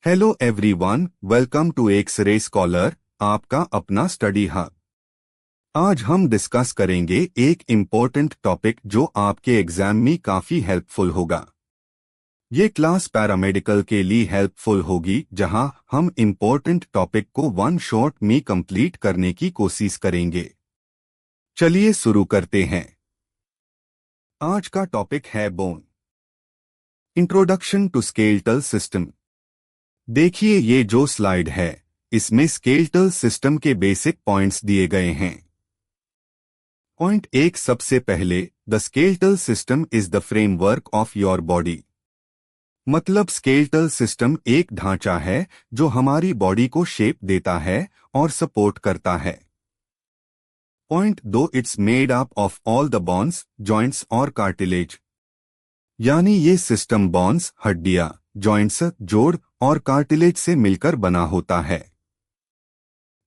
Hello everyone, welcome to x-ray scholar, आपका अपना study hub. आज हम डिस्कस करेंगे एक इम्पोर्टेंट टॉपिक जो आपके एग्जाम में काफी हेल्पफुल होगा। ये क्लास पैरामेडिकल के लिए हेल्पफुल होगी, जहां हम इम्पोर्टेंट टॉपिक को वन शॉट में कंप्लीट करने की कोशिश करेंगे। चलिए शुरू करते हैं। आज का टॉपिक है bone. Introduction to skeletal system. देखिए ये जो स्लाइड है, इसमें स्केलेटल सिस्टम के बेसिक पॉइंट्स दिए गए हैं। पॉइंट 1, सबसे पहले, the skeletal system is the framework of your body. मतलब स्केलेटल सिस्टम एक ढांचा है जो हमारी बॉडी को शेप देता है और सपोर्ट करता है। Point 2, it's made up of all the bones, joints और कार्टिलेज। यानी ये सिस्टम बोन्स, हड्डियां, जॉइंट्स, जोड़ और कार्टिलेज से मिलकर बना होता है।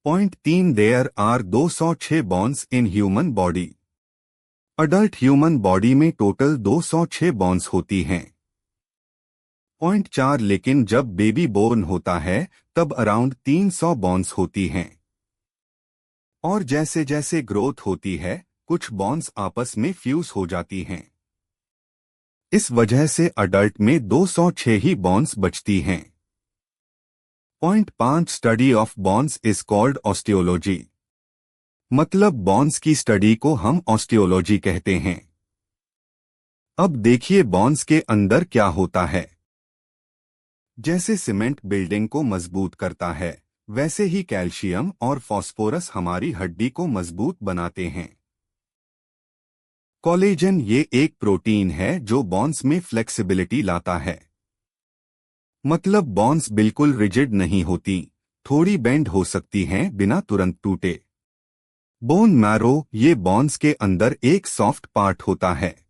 Point 3, there are 206 bones in human body. Adult human body में टोटल 206 बोन्स होती हैं। पॉइंट 4, लेकिन जब बेबी बोर्न होता है तब अराउंड 300 बोन्स होती हैं। और जैसे जैसे ग्रोथ होती है, कुछ बोन्स आपस में फ्यूज हो जाती हैं। इस वजह से अडल्ट में 206 ही बोन्स बचती हैं। Point 5, study of bones is called osteology. मतलब बोन्स की स्टडी को हम ऑस्टियोलॉजी कहते हैं। अब देखिए बोन्स के अंदर क्या होता है। जैसे सीमेंट बिल्डिंग को मजबूत करता है, वैसे ही कैल्शियम और फास्फोरस हमारी हड्डी को मजबूत बनाते हैं। कोलेजन ये एक प्रोटीन है जो बोन्स में फ्लेक्सिबिलिटी लाता है। मतलब बोन्स बिल्कुल रिजिड नहीं होती, थोड़ी बेंड हो सकती हैं बिना तुरंत टूटे। बोन मैरो ये बोन्स के अंदर एक सॉफ्ट पार्ट होता है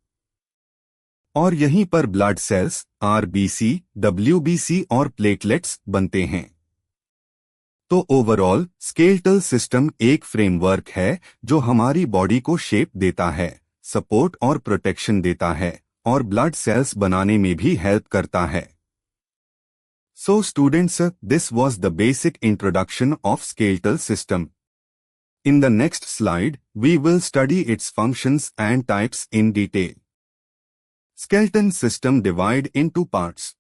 और यहीं पर ब्लड सेल्स, आरबीसी, डब्ल्यूबीसी और प्लेटलेट्स बनते हैं। तो ओवरऑल स्केलेटल सिस्टम एक फ्रेमवर्क है जो हमारी बॉडी को शेप देता है, सपोर्ट और प्रोटेक्शन देता है और ब्लड सेल्स बनाने में भी हेल्प करता है। So students, this was the basic introduction of skeletal system. In the next slide, we will study its functions and types in detail. Skeleton system divide into parts.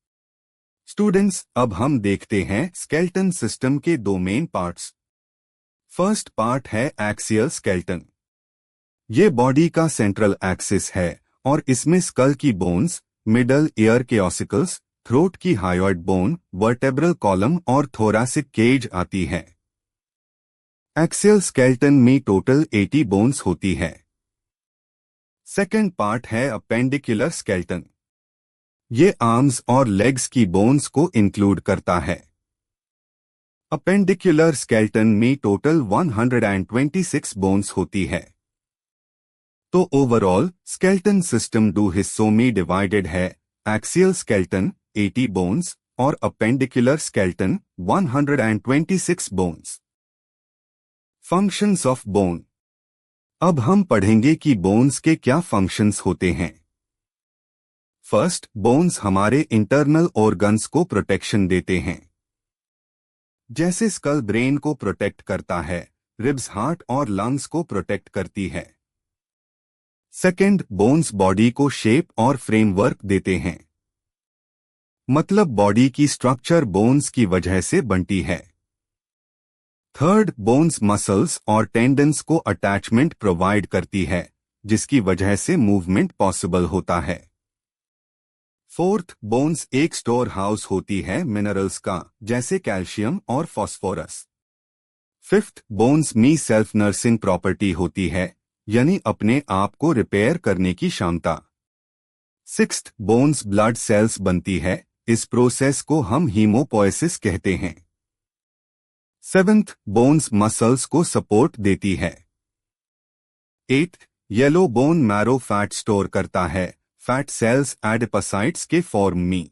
Students, अब हम देखते हैं skeleton system के दो main parts. First part है axial skeleton. ये body का central axis है और इसमें स्कल की बोन्स, मिडल ईयर के ऑसिकल्स, थ्रोट की हायोइड बोन, वर्टेब्रल कॉलम और थोरैसिक केज आती है। एक्सियल स्केलेटन में टोटल 80 बोन्स होती है। सेकंड पार्ट है अपेंडिकुलर स्केलेटन। ये आर्म्स और लेग्स की बोन्स को इंक्लूड करता है। अपेंडिकुलर स्केलेटन में टोटल 126 बोन्स होती है। तो ओवरऑल स्केलेटन सिस्टम दो हिस्सों में डिवाइडेड है, एक्सियल स्केलेटन 80 बोन्स और appendicular skeleton 126 bones. Functions of bone. अब हम पढ़ेंगे कि बोन्स के क्या फंक्शंस होते हैं। फर्स्ट, बोन्स हमारे इंटरनल ऑर्गन्स को प्रोटेक्शन देते हैं। जैसे स्कल ब्रेन को प्रोटेक्ट करता है, रिब्स हार्ट और लंग्स को प्रोटेक्ट करती है। सेकेंड, बोन्स बॉडी को शेप और फ्रेमवर्क देते हैं। मतलब बॉडी की स्ट्रक्चर बोन्स की वजह से बनती है। थर्ड, बोन्स मसल्स और टेंडन्स को अटैचमेंट प्रोवाइड करती है, जिसकी वजह से मूवमेंट पॉसिबल होता है। फोर्थ, बोन्स एक स्टोर हाउस होती है मिनरल्स का, जैसे कैल्शियम और फास्फोरस। फिफ्थ, बोन्स में सेल्फ नर्सिंग प्रॉपर्टी होती है, यानी अपने आप को रिपेयर करने की क्षमता। सिक्स्थ, बोन्स ब्लड सेल्स बनती है, इस प्रोसेस को हम हीमोपोएसिस कहते हैं। सेवेंथ, बोन्स मसल्स को सपोर्ट देती है। Eighth, yellow bone marrow fat store करता है, फैट सेल्स एडिपोसाइट्स के फॉर्म में।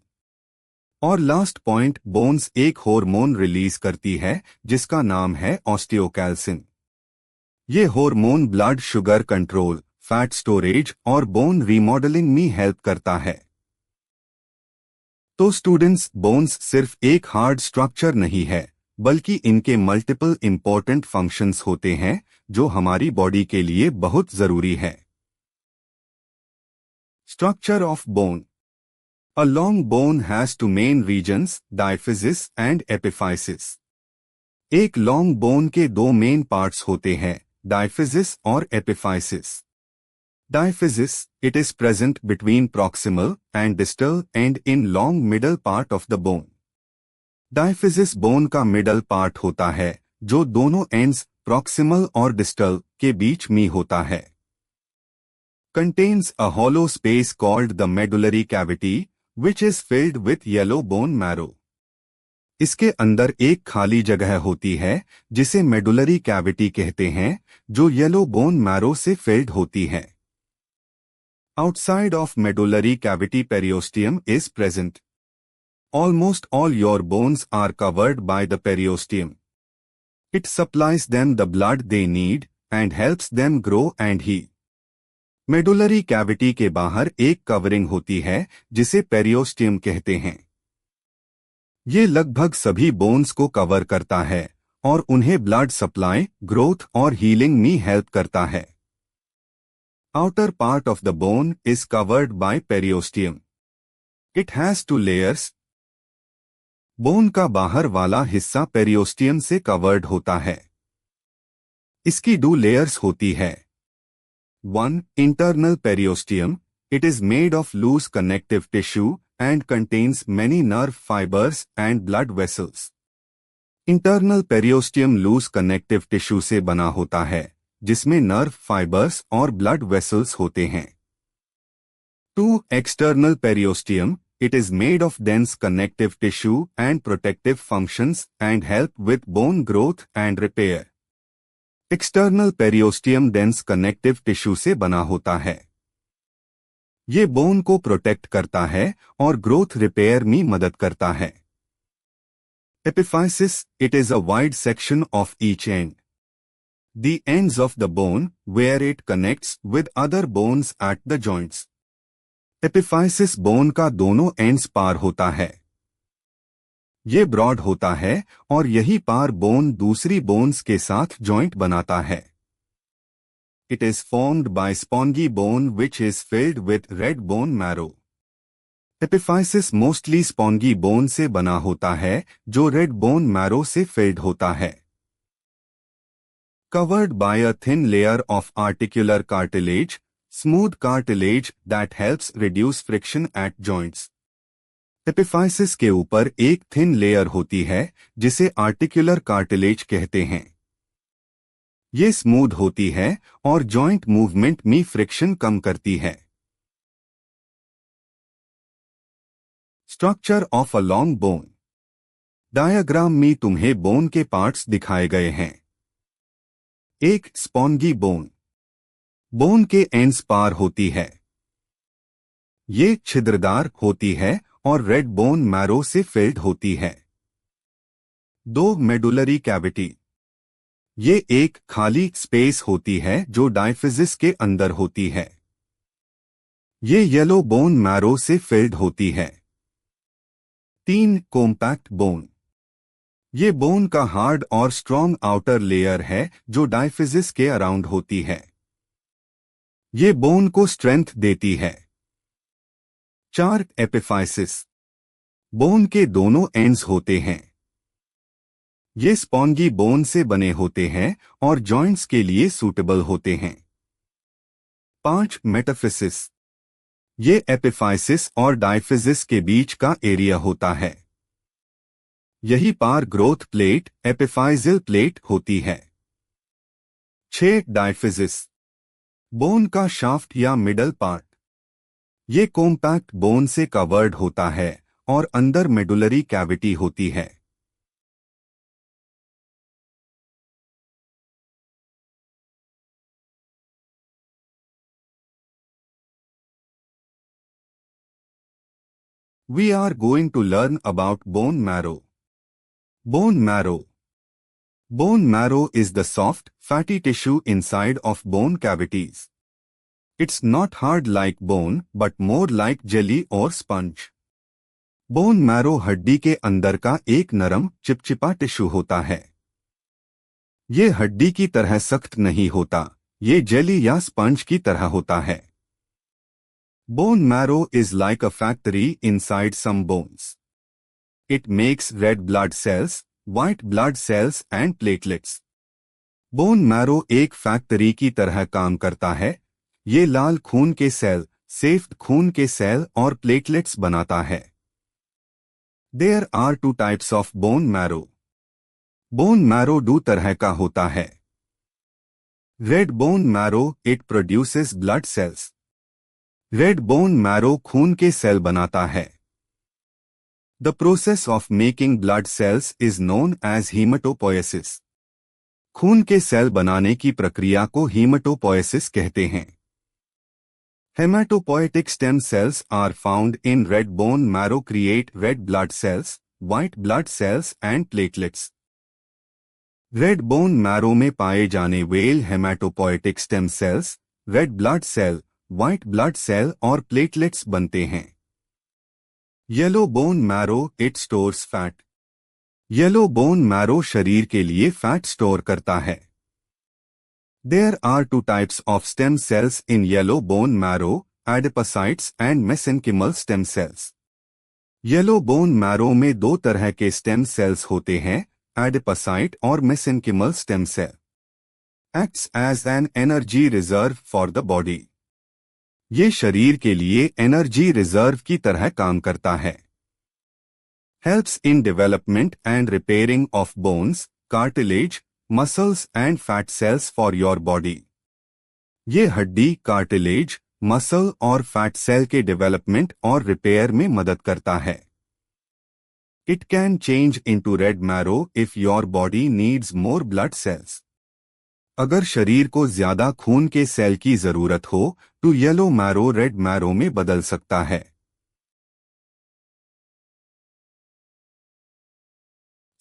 और लास्ट पॉइंट, बोन्स एक हार्मोन रिलीज करती है जिसका नाम है ऑस्टियोकैल्सिन। ये hormone blood sugar control, fat storage और बोन रीमॉडलिंग में हेल्प करता है। तो स्टूडेंट्स, बोन्स सिर्फ एक हार्ड स्ट्रक्चर नहीं है, बल्कि इनके मल्टीपल इंपॉर्टेंट फंक्शंस होते हैं जो हमारी बॉडी के लिए बहुत जरूरी है। Structure of bone. A long bone has two main regions, diaphysis and epiphysis. एक लॉन्ग बोन के दो मेन पार्ट्स होते हैं, डायफिजिस और epiphysis. Diaphysis, it is present between proximal end distal end in long middle part of the bone. Diaphysis bone का middle part होता है जो दोनों एंड्स प्रॉक्सिमल और डिस्टल के बीच में होता है। Contains a hollow space called the medullary cavity, which is filled with yellow bone marrow. इसके अंदर एक खाली जगह होती है जिसे मेडुलरी कैविटी कहते हैं, जो येलो बोन मैरो से फिल्ड होती है। Outside of medullary cavity periosteum is present. Almost all your bones are covered by the periosteum. It supplies them the blood they need and helps them grow and heal. Medullary cavity के बाहर एक covering होती है जिसे periosteum कहते हैं। ये लगभग सभी बोन्स को कवर करता है और उन्हें ब्लड सप्लाई, ग्रोथ और हीलिंग में हेल्प करता है। Outer part of the bone is covered by periosteum. It has two layers. Bone का बाहर वाला हिस्सा पेरियोस्टियम से कवर्ड होता है। इसकी 2 लेयर्स होती है। 1. Internal periosteum. It is made of loose connective tissue and contains many nerve fibers and blood vessels. Internal periosteum loose connective tissue से बना होता है, जिसमें nerve fibers और blood vessels होते हैं। 2. External periosteum. It is made of dense connective tissue and protective functions and help with bone growth and repair. External periosteum dense connective tissue से बना होता है। ये बोन को प्रोटेक्ट करता है और ग्रोथ रिपेयर में मदद करता है। Epiphysis, it is a wide section of each end. The ends of the bone where it connects with other bones at the joints. Epiphysis bone का दोनों एंड्स पार होता है। ये ब्रॉड होता है और यही पार बोन दूसरी बोन्स के साथ जॉइंट बनाता है। It is formed by spongy bone which is filled with red bone marrow. Epiphysis mostly spongy bone से बना होता है जो रेड बोन मैरो से फिल्ड होता है। Covered by a thin layer of articular cartilage, smooth cartilage that helps reduce friction at joints. Epiphysis के ऊपर एक थिन लेयर होती है जिसे आर्टिकुलर कार्टिलेज कहते हैं। ये स्मूथ होती है और जॉइंट मूवमेंट में फ्रिक्शन कम करती है। Structure of a long bone. Diagram में तुम्हें बोन के पार्ट्स दिखाए गए हैं। एक स्पॉन्गी बोन। बोन के एंड्स पार होती है। ये छिद्रदार होती है और रेड बोन मैरो से फिल्ड होती है। 2. Medullary cavity. ये एक खाली स्पेस होती है जो डायफिजिस के अंदर होती है। ये येलो बोन मैरो से फिल्ड होती है। 3. Compact bone. ये बोन का हार्ड और स्ट्रॉन्ग आउटर लेयर है जो डायफिजिस के अराउंड होती है। ये बोन को स्ट्रेंथ देती है। 4. एपिफाइसिस। बोन के दोनों एंड्स होते हैं। ये स्पॉन्गी बोन से बने होते हैं और जॉइंट्स के लिए सूटेबल होते हैं। 5. मेटाफिसिस। ये एपिफाइसिस और डायफिजिस के बीच का एरिया होता है। यही पार ग्रोथ प्लेट, एपिफाइजिल प्लेट होती है। 6. डायफिजिस। बोन का शाफ्ट या मिडल पार्ट। ये कॉम्पैक्ट बोन से कवर्ड होता है और अंदर मेडुलरी कैविटी होती है। We are going to learn about bone marrow. Bone marrow. Bone marrow is the soft, fatty tissue inside of bone cavities. It's not hard like bone, but more like jelly or sponge. Bone marrow हड्डी के अंदर का एक नरम चिपचिपा tissue होता है। ये हड्डी की तरह सख्त नहीं होता, ये जेली या स्पंज की तरह होता है। Bone marrow is like a factory inside some bones. It makes red blood cells, white blood cells and platelets. Bone marrow एक फैक्ट्री की तरह काम करता है। ये लाल खून के सेल, सफेद खून के सेल और प्लेटलेट्स बनाता है। There are two types of bone marrow. Bone marrow दो तरह का होता है। Red bone marrow, it produces blood cells. Red bone marrow खून के सेल बनाता है। The process of making blood cells is known as haematopoiesis. खून के सेल बनाने की प्रक्रिया को हीमेटोपोएसिस कहते हैं। Hematopoietic stem cells are found in red bone marrow, create red blood cells, white blood cells and platelets. Red bone marrow में पाए जाने वेल hematopoietic stem cells, red blood cell, white blood cell और प्लेटलेट्स बनते हैं। Yellow bone marrow, it stores fat. Yellow bone marrow शरीर के लिए फैट स्टोर करता है। There are two types of stem cells in yellow bone marrow, adipocytes and mesenchymal stem cells. Yellow bone marrow में दो तरह के stem cells होते हैं, adipocyte और mesenchymal stem cell. Acts as an energy reserve for the body. ये शरीर के लिए energy reserve की तरह काम करता है। Helps in development and repairing of bones, cartilage, muscles and fat cells for your body. ये हड्डी, कार्टिलेज, मसल और फैट सेल के डेवलपमेंट और रिपेयर में मदद करता है। It can change into red marrow if your body needs more blood cells. अगर शरीर को ज्यादा खून के सेल की जरूरत हो तो येलो मैरो रेड मैरो में बदल सकता है।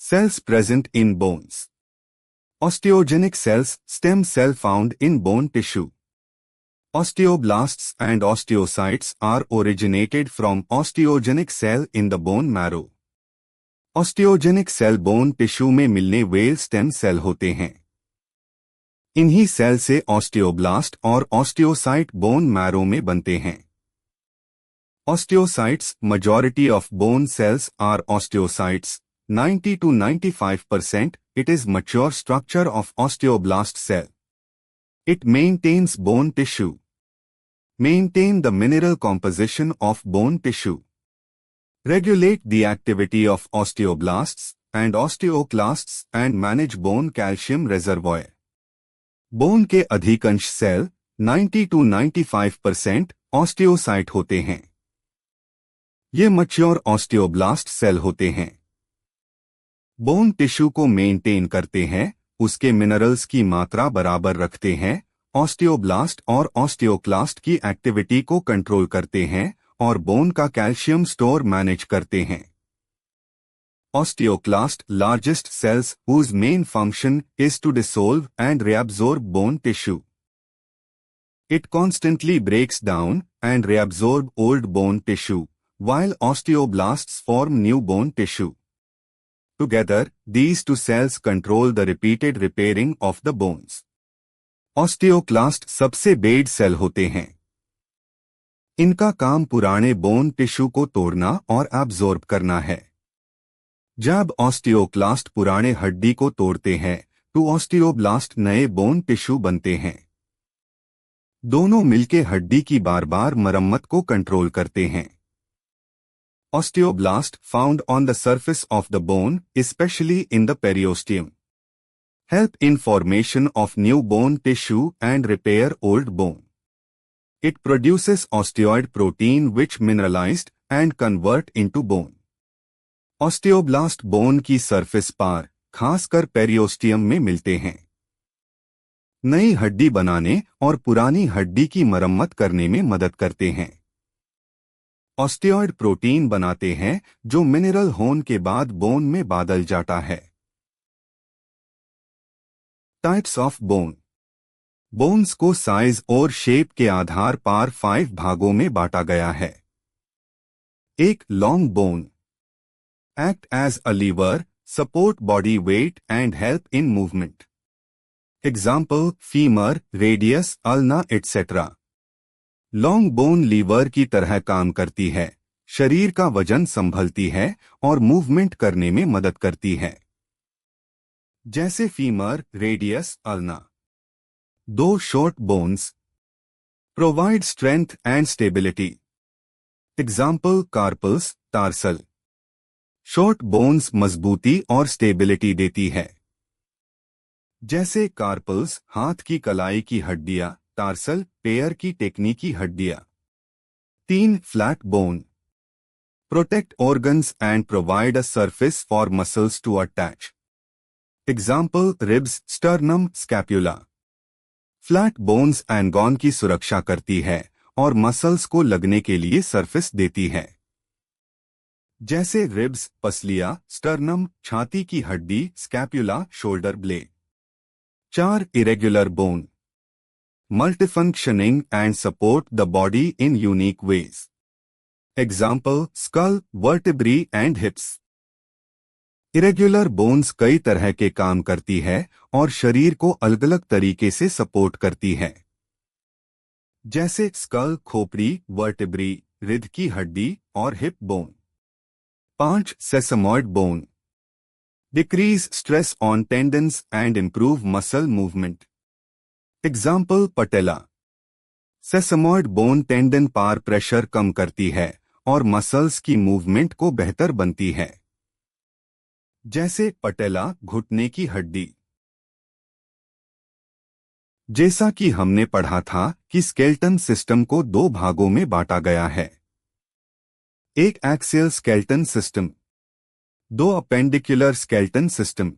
Cells present in bones. Osteogenic cells, stem cell found in bone tissue. Osteoblasts and osteocytes are originated from osteogenic cell in the bone marrow. Osteogenic cell bone tissue में मिलने well stem cell होते हैं। इन्हीं cell से osteoblast और osteocyte bone marrow में बनते हैं। Osteocytes, majority of bone cells are osteocytes, 90 to 95%. It is mature structure of osteoblast cell. It maintains bone tissue. Maintain the mineral composition of bone tissue. Regulate the activity of osteoblasts and osteoclasts and manage bone calcium reservoir. Bone के अधिकांश cell 90 to 95% osteocyte होते हैं। ये mature osteoblast cell होते हैं। Bone tissue को maintain करते हैं, उसके मिनरल्स की मात्रा बराबर रखते हैं, ऑस्टियोब्लास्ट और ऑस्टियोक्लास्ट की एक्टिविटी को कंट्रोल करते हैं और बोन का कैल्शियम स्टोर मैनेज करते हैं। Osteoclast largest cells whose main function is to dissolve and reabsorb bone tissue. It constantly breaks down and reabsorb old bone tissue, while osteoblasts form new bone tissue. Together, these two cells control the repeated repairing of the bones. Osteoclast सबसे bed cell होते हैं। इनका काम पुराने bone tissue को तोड़ना और absorb करना है। जब ऑस्टियोक्लास्ट पुराने हड्डी को तोड़ते हैं तो ऑस्टियोब्लास्ट नए बोन टिश्यू बनते हैं। दोनों मिलके हड्डी की बार बार मरम्मत को कंट्रोल करते हैं। Osteoblast found on the surface of the bone, especially in the periosteum. Help in formation of new bone tissue and repair old bone. It produces osteoid protein which mineralized and convert into bone. Osteoblast bone की surface पर, खासकर periosteum में मिलते हैं। नई हड्डी बनाने और पुरानी हड्डी की मरम्मत करने में मदद करते हैं। ऑस्टियोइड प्रोटीन बनाते हैं जो मिनरल होने के बाद बोन में बदल जाता है। Types of bone. बोन्स को साइज और शेप के आधार पर 5 भागों में बांटा गया है। एक long bone, act as a lever, support body weight and help in movement. Example, femur, radius, ulna, etc. Long bone lever की तरह काम करती है, शरीर का वजन संभलती है और मूवमेंट करने में मदद करती है। जैसे फीमर, रेडियस, अल्ना। दो short bones provide strength and stability. Example, carpals, tarsal. Short bones मजबूती और स्टेबिलिटी देती है। जैसे कार्पल्स, हाथ की कलाई की हड्डियां, टार्सल, पैर की टेकनीकी हड्डियां। 3. Flat bone protect organs and provide a surface for muscles to attach. Example, ribs, sternum, scapula. Flat bones एंगॉन की सुरक्षा करती है और मसल्स को लगने के लिए सरफेस देती है। जैसे रिब्स, पसलिया, स्टर्नम, छाती की हड्डी, scapula, shoulder blade. 4. Irregular bone multifunctioning and support the body in unique ways. Example, skull, vertebrae and hips. Irregular bones कई तरह के काम करती है और शरीर को अलग अलग तरीके से सपोर्ट करती है। जैसे स्कल, खोपड़ी, वर्टेब्री, रिध की हड्डी और hip bone. 5. Sesamoid bone decrease stress on tendons and improve muscle movement. Example, patella. Sesamoid bone tendon पार प्रेशर कम करती है और मसल्स की मूवमेंट को बेहतर बनती है। जैसे पटेला, घुटने की हड्डी। जैसा कि हमने पढ़ा था कि स्केलेटन सिस्टम को दो भागों में बांटा गया है। एक एक्सियल स्केलेटन सिस्टम, दो अपेंडिकुलर स्केलेटन सिस्टम।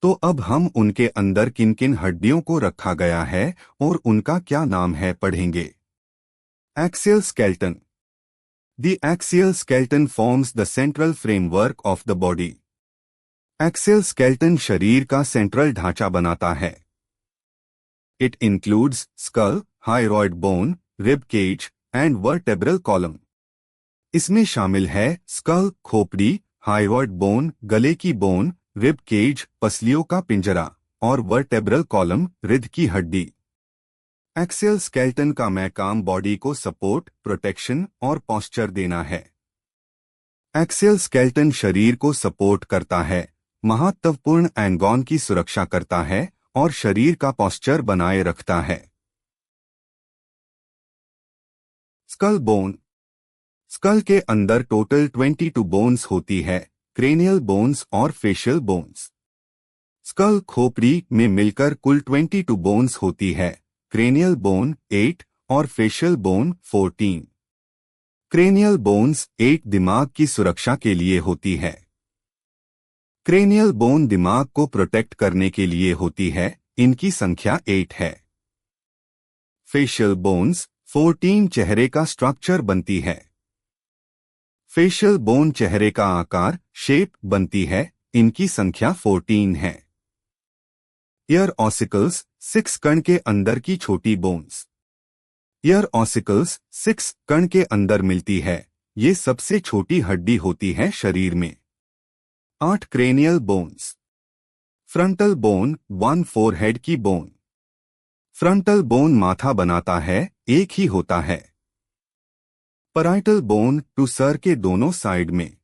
तो अब हम उनके अंदर किन किन हड्डियों को रखा गया है और उनका क्या नाम है पढ़ेंगे। Axial skeleton. The axial skeleton forms the central framework of the body. Axial skeleton शरीर का सेंट्रल ढांचा बनाता है। It includes skull, hyoid bone, rib cage and vertebral column. इसमें शामिल है स्कल, खोपड़ी, हाइरॉइड बोन, गले की बोन, रिब केज, पसलियों का पिंजरा और वर्टेब्रल कॉलम, रिध की हड्डी। एक्सियल स्केलेटन का मैं काम बॉडी को सपोर्ट, प्रोटेक्शन और पॉस्चर देना है। एक्सियल स्केलेटन शरीर को सपोर्ट करता है, महत्वपूर्ण एंगॉन की सुरक्षा करता है और शरीर का पॉस्चर बनाए रखता है। Skull bone. स्कल के अंदर टोटल 22 बोन्स होती है, क्रेनियल बोन्स और फेशियल बोन्स। स्कल, खोपड़ी में मिलकर कुल 22 बोन्स होती है, क्रेनियल बोन 8 और फेशियल बोन 14। क्रेनियल बोन्स 8 दिमाग की सुरक्षा के लिए होती है। क्रेनियल बोन दिमाग को प्रोटेक्ट करने के लिए होती है, इनकी संख्या 8 है। फेशियल बोन्स 14 चेहरे का स्ट्रक्चर बनती है। फेशियल बोन चेहरे का आकार, शेप बनती है, इनकी संख्या 14 है। ईयर ऑसिकल्स 6 कण के अंदर की छोटी बोन्स। ईयर ऑसिकल्स 6 कण के अंदर मिलती है, ये सबसे छोटी हड्डी होती है शरीर में। 8 cranial bones. Frontal bone 1 forehead की बोन। फ्रंटल बोन माथा बनाता है, एक ही होता है। पैराइटल बोन 2 सर के दोनों साइड में।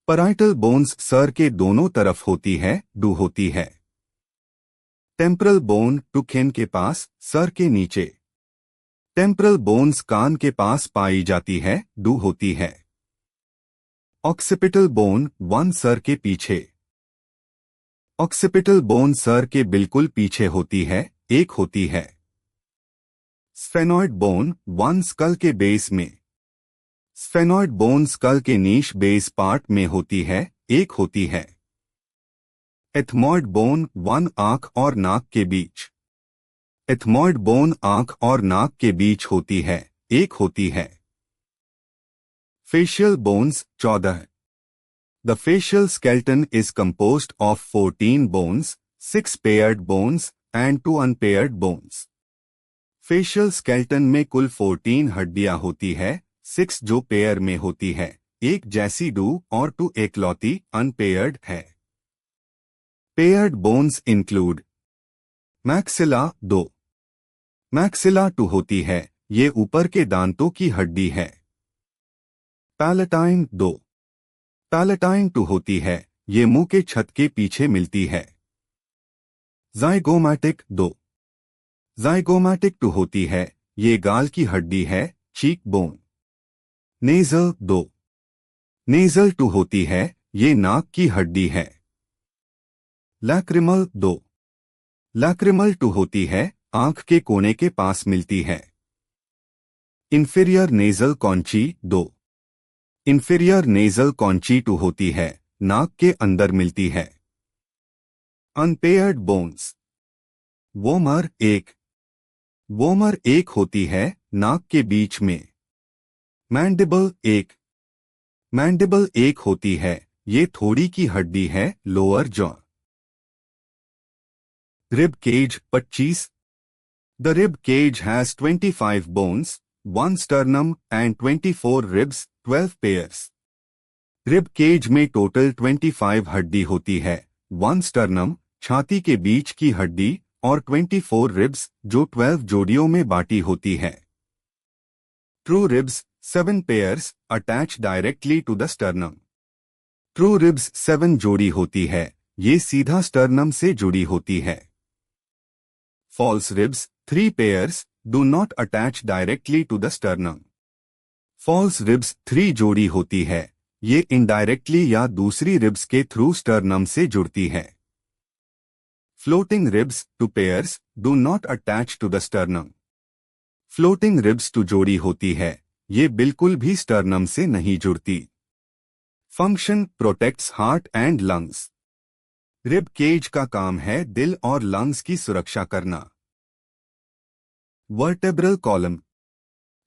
पैराइटल बोन्स सर के दोनों तरफ होती है, 2 होती है। टेम्परल बोन 2 खिन के पास, सर के नीचे। टेम्परल बोन्स कान के पास पाई जाती है, 2 होती है। ऑक्सिपिटल बोन 1 सर के पीछे। ऑक्सिपिटल बोन सर के बिल्कुल पीछे होती है, 1 होती है। स्फेनॉइड बोन 1 स्कल के बेस में। स्फेनॉइड बोन स्कल के नीश बेस पार्ट में होती है, 1 होती है। एथमॉइड बोन 1 आंख और नाक के बीच। एथमॉइड बोन आंख और नाक के बीच होती है, 1 होती है। Facial bones 14। The facial skeleton is composed of 14 bones, 6 paired bones and 2 unpaired bones. Facial skeleton में कुल 14 हड्डियां होती है, 6 जो पेयर में होती है, एक जैसी डू और टू एकलौती अनपेयर्ड है। Paired bones include maxilla 2। Maxilla 2 होती है, ये ऊपर के दांतों की हड्डी है। पैलेटाइन 2। पैलेटाइन 2 होती है, ये मुंह के छत के पीछे मिलती है। ज़ाइगोमैटिक 2। ज़ाइगोमैटिक 2 होती है, ये गाल की हड्डी है, चीक बोन। नेज़ल 2। नेज़ल 2 होती है, ये नाक की हड्डी है। लैक्रिमल 2। लैक्रिमल 2 होती है, आंख के कोने के पास मिलती है। Inferior nasal conchae 2। Inferior nasal conchae 2 होती है, नाक के अंदर मिलती है। Unpaired bones. वोमर 1। वोमर 1 होती है, नाक के बीच में। मैंडिबल 1। मैंडिबल 1 होती है, ये थोड़ी की हड्डी है, lower jaw. Rib cage 25। The rib cage has 25 bones, 1 sternum and 24 ribs, 12 pairs. Rib cage में टोटल 25 हड्डी होती है, 1 स्टर्नम छाती के बीच की हड्डी और 24 रिब्स जो 12 जोड़ियों में बांटी होती है। True ribs 7 pairs attach directly to the sternum. True ribs 7 जोड़ी होती है, ये सीधा स्टर्नम से जुड़ी होती है। False ribs 3 pairs do not attach directly to the sternum. False ribs 3 जोड़ी होती है, ये इनडायरेक्टली या दूसरी रिब्स के थ्रू स्टर्नम से जुड़ती है। Floating ribs 2 pairs do not attach to the sternum. Floating ribs 2 जोड़ी होती है, ये बिल्कुल भी स्टर्नम से नहीं जुड़ती। Function protects heart and lungs. Rib cage का काम है दिल और लंग्स की सुरक्षा करना। Vertebral column.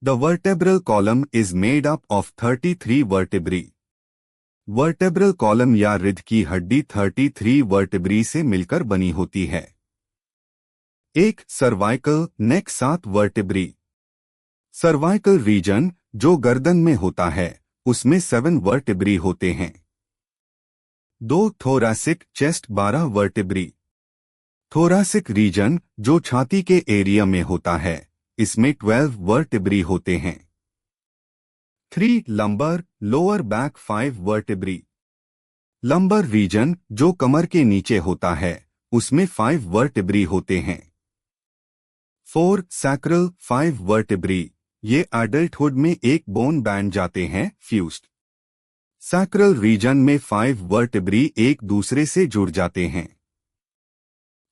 The vertebral column is made up of 33 vertebrae. Vertebral column या रिध की हड्डी 33 वर्टेब्री से मिलकर बनी होती है। एक सर्वाइकल नेक 7 वर्टेब्री। सर्वाइकल रीजन जो गर्दन में होता है, उसमें 7 वर्टेब्री होते हैं। 2 थोरैसिक चेस्ट 12 वर्टेब्री। थोरैसिक रीजन जो छाती के एरिया में होता है, इसमें 12 वर्टेब्री होते हैं। 3 lumbar lower back 5 vertebrae. Lumbar region जो कमर के नीचे होता है, उसमें 5 वर्टेब्री होते हैं। 4 सैक्रल 5 वर्टेब्री, ये एडल्टहुड में एक बोन बैंड जाते हैं, फ्यूज्ड। सैक्रल रीजन में 5 वर्टेब्री एक दूसरे से जुड़ जाते हैं।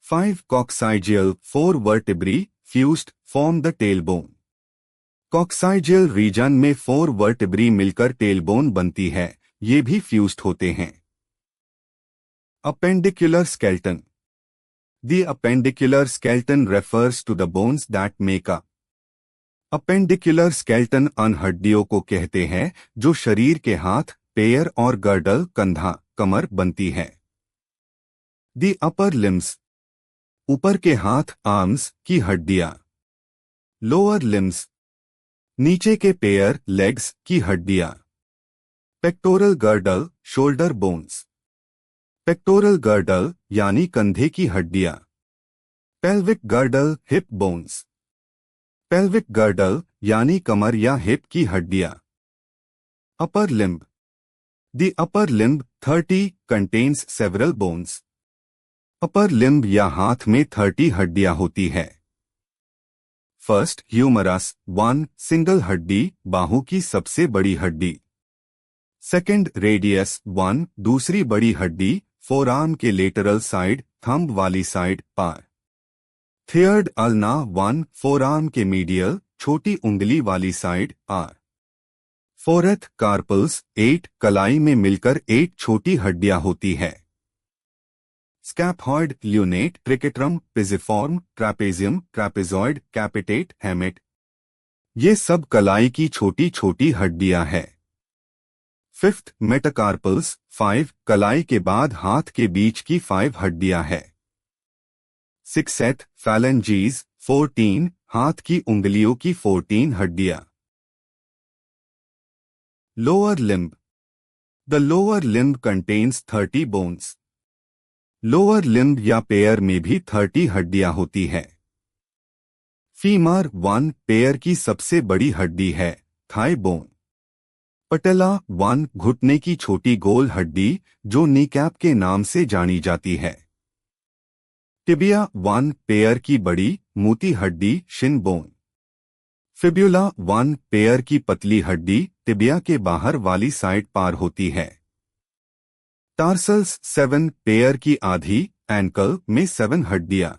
5 coccygeal 4 vertebrae fused form the tailbone. Coccygeal region में 4 वर्टेब्री मिलकर टेलबोन बनती है, ये भी फ्यूज्ड होते हैं। Appendicular skeleton. The appendicular skeleton refers to the bones that make up. Appendicular skeleton उन हड्डियों को कहते हैं जो शरीर के हाथ, पैर और गर्डल कंधा, कमर बनती है। The upper limbs. ऊपर के हाथ आर्म्स की हड्डियां। Lower limbs. नीचे के पैर लेग्स की हड्डियां। Pectoral girdle shoulder bones. Pectoral girdle यानी कंधे की हड्डियां। Pelvic girdle hip bones. Pelvic girdle यानी कमर या हिप की हड्डियां। Upper limb. The upper limb 30 contains several bones. Upper limb या हाथ में 30 हड्डियां होती है। फर्स्ट ह्यूमरस 1 सिंगल हड्डी, बाहू की सबसे बड़ी हड्डी। सेकंड रेडियस 1 दूसरी बड़ी हड्डी, फोरआर्म के लेटरल साइड, थंब वाली साइड, पार। थर्ड अल्ना 1 फोरआर्म के मीडियल, छोटी उंगली वाली साइड, आर। फोर्थ कार्पल्स 8 कलाई में मिलकर 8 छोटी हड्डियां होती है। स्कैपहॉइड ल्यूनेट ट्रिकेट्रम पिजिफॉर्म ट्रैपेजियम ट्रैपेजॉइड कैपिटेट हेमेट, ये सब कलाई की छोटी छोटी हड्डियां हैं। फिफ्थ मेटाकार्पल्स 5 कलाई के बाद हाथ के बीच की 5 हड्डियां हैं। सिक्स्थ फैलेंजीज 14 हाथ की उंगलियों की 14 हड्डियां। Lower limb. The lower limb contains 30 bones. Lower limb या पेयर में भी 30 हड्डियां होती है। फीमर 1 पेयर की सबसे बड़ी हड्डी है, थाई बोन। पटेला 1 घुटने की छोटी गोल हड्डी जो नीकैप के नाम से जानी जाती है। टिबिया 1 पेयर की बड़ी मोटी हड्डी, शिन बोन। फिब्यूला 1 पेयर की पतली हड्डी टिबिया के बाहर वाली साइड पार होती है। टार्सल्स 7 पेयर की आधी, एंकल में 7 हड्डियां।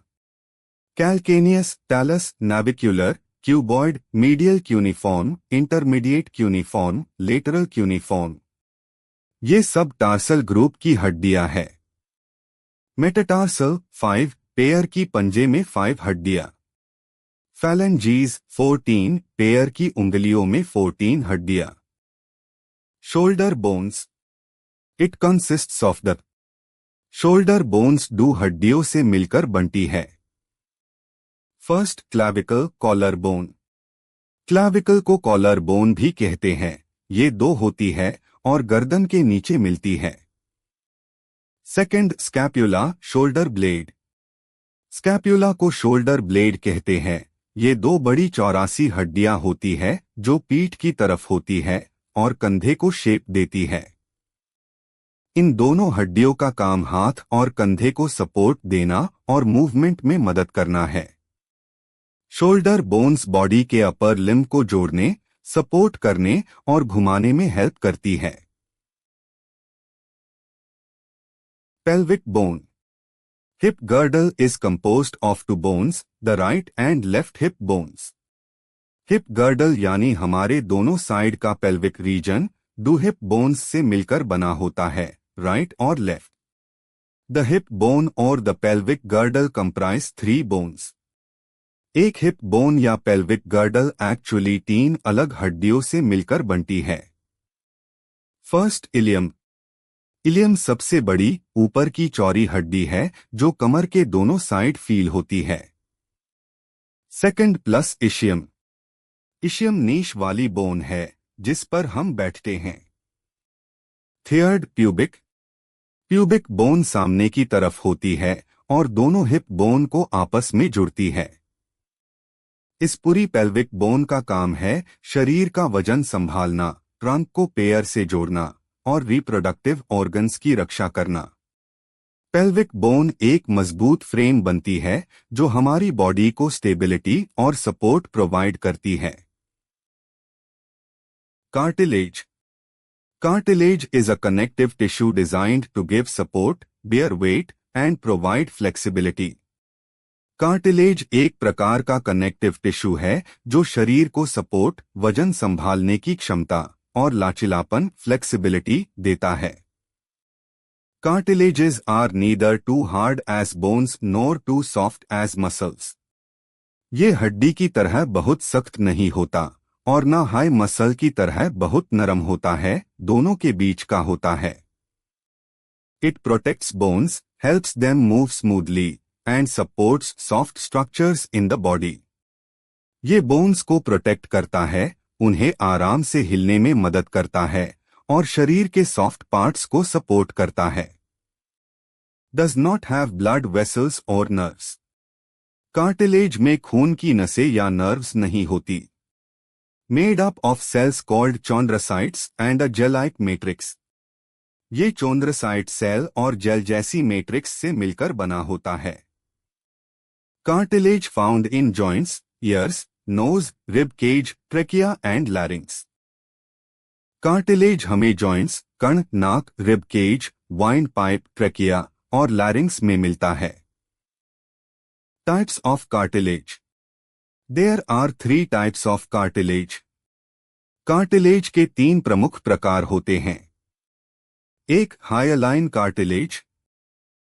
Calcaneus talus navicular, cuboid, medial cuneiform, intermediate cuneiform, lateral cuneiform. ये सब टार्सल ग्रुप की हड्डियां हैं। मेटाटार्सल 5 पेयर की पंजे में 5 हड्डियां। फैलेंजीज 14 पेयर की उंगलियों में 14 हड्डियां। Shoulder bones, it consists of the. Shoulder bones 2 हड्डियों से मिलकर बनती है। First clavicle collar bone. Clavicle को कॉलर बोन भी कहते हैं। ये 2 होती है और गर्दन के नीचे मिलती है। Second scapula shoulder blade. Scapula को शोल्डर ब्लेड कहते हैं। ये 2 बड़ी 84 हड्डियां होती है जो पीठ की तरफ होती है और कंधे को शेप देती है। इन दोनों हड्डियों का काम हाथ और कंधे को सपोर्ट देना और मूवमेंट में मदद करना है। शोल्डर बोन्स बॉडी के अपर लिम्ब को जोड़ने, सपोर्ट करने और घुमाने में हेल्प करती है। Pelvic bone. Hip girdle is composed of 2 bones, the right and left hip bones. Hip girdle यानी हमारे दोनों साइड का पेल्विक रीजन 2 हिप बोन्स से मिलकर बना होता है, राइट और लेफ्ट। द हिप बोन और the pelvic girdle comprise 3 bones. एक हिप बोन या पेल्विक गर्डल एक्चुअली 3 अलग हड्डियों से मिलकर बनती है। First ilium. इलियम सबसे बड़ी ऊपर की चौड़ी हड्डी है जो कमर के दोनों साइड फील होती है। Second plus ischium. इशियम नीश वाली बोन है जिस पर हम बैठते हैं। Third pubic. प्यूबिक बोन सामने की तरफ होती है और दोनों हिप बोन को आपस में जुड़ती है। इस पूरी पेल्विक बोन का काम है शरीर का वजन संभालना, ट्रंक को पेयर से जोड़ना और रिप्रोडक्टिव ऑर्गन्स की रक्षा करना। पेल्विक बोन एक मजबूत फ्रेम बनती है जो हमारी बॉडी को स्टेबिलिटी और सपोर्ट प्रोवाइड करती है। Cartilage. Cartilage is a connective tissue designed to give support, bear weight, and provide flexibility. Cartilage एक प्रकार का कनेक्टिव टिश्यू है जो शरीर को सपोर्ट, वजन संभालने की क्षमता और लचीलापन, फ्लेक्सिबिलिटी देता है। Cartilages are neither too hard as bones nor too soft as muscles. ये हड्डी की तरह बहुत सख्त नहीं होता और ना हाई मसल की तरह बहुत नरम होता है, दोनों के बीच का होता है। It protects bones, helps them move smoothly, and supports soft structures in the body. ये बोन्स को प्रोटेक्ट करता है, उन्हें आराम से हिलने में मदद करता है और शरीर के सॉफ्ट पार्ट्स को सपोर्ट करता है। Does not have blood vessels or nerves. Cartilage में खून की नसें या नर्व्स नहीं होती। Made up of cells called chondrocytes and a gel-like matrix. ये चोंद्रोसाइट सेल और जेल जैसी मैट्रिक्स से मिलकर बना होता है। Cartilage found in joints, ears, nose, rib cage, trachea and larynx. Cartilage हमें जॉइंट्स, कर्ण, नाक, rib cage, wind pipe, trachea और लैरिंक्स में मिलता है। Types of cartilage. There are 3 types of cartilage. Cartilage के 3 प्रमुख प्रकार होते हैं। एक hyaline cartilage,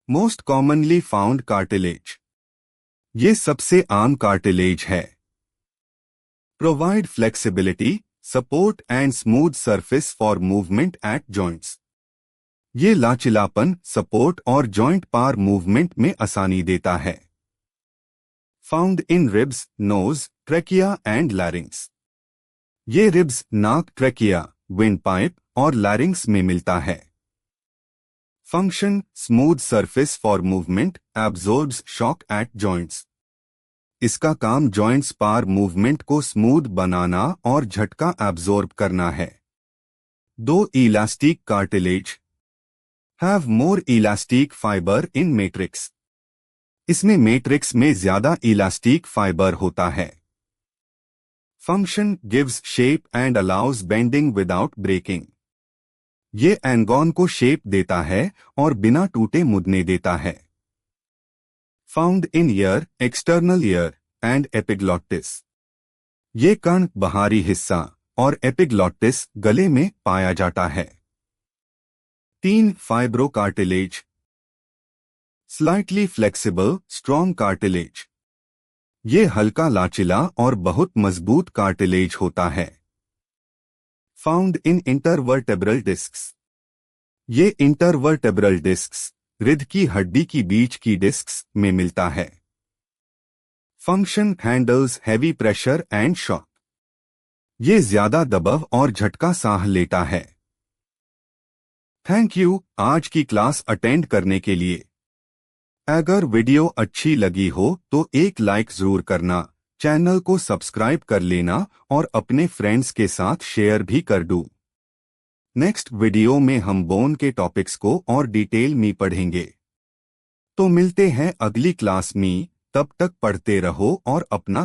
most commonly found cartilage. ये सबसे आम कार्टिलेज है। Provide flexibility, support and smooth surface for movement at joints. ये लचीलापन, सपोर्ट और जॉइंट पार मूवमेंट में आसानी देता है। Found in ribs, nose, trachea and larynx. ये रिब्स, नाक, ट्रेकिया, विंड पाइप और लैरिंक्स में मिलता है। Function smooth surface for movement absorbs shock at joints. इसका काम जॉइंट्स पार मूवमेंट को स्मूथ बनाना और झटका एब्जॉर्ब करना है। दो elastic cartilage have more elastic fiber in matrix. इसमें मैट्रिक्स में ज्यादा इलास्टिक फाइबर होता है। Function gives shape and allows bending without breaking. ये एंगोन को शेप देता है और बिना टूटे मुड़ने देता है। Found in year, external ear and epiglottis. ये कण बाहरी हिस्सा और एपिग्लॉटिस गले में पाया जाता है। 3 fibrocartilage slightly flexible strong cartilage. ये हल्का लाचिला और बहुत मजबूत कार्टिलेज होता है। Found in intervertebral discs. ये इंटरवर्टेब्रल डिस्क्स हृदय की हड्डी की बीच की डिस्क्स में मिलता है। Function handles heavy pressure and shock. ये ज्यादा दबाव और झटका सह लेता है। थैंक यू आज की क्लास अटेंड करने के लिए। अगर वीडियो अच्छी लगी हो तो एक लाइक जरूर करना, चैनल को सब्सक्राइब कर लेना और अपने फ्रेंड्स के साथ शेयर भी कर दो। नेक्स्ट वीडियो में हम बोन के टॉपिक्स को और डिटेल में पढ़ेंगे। तो मिलते हैं अगली क्लास में, तब तक पढ़ते रहो और अपना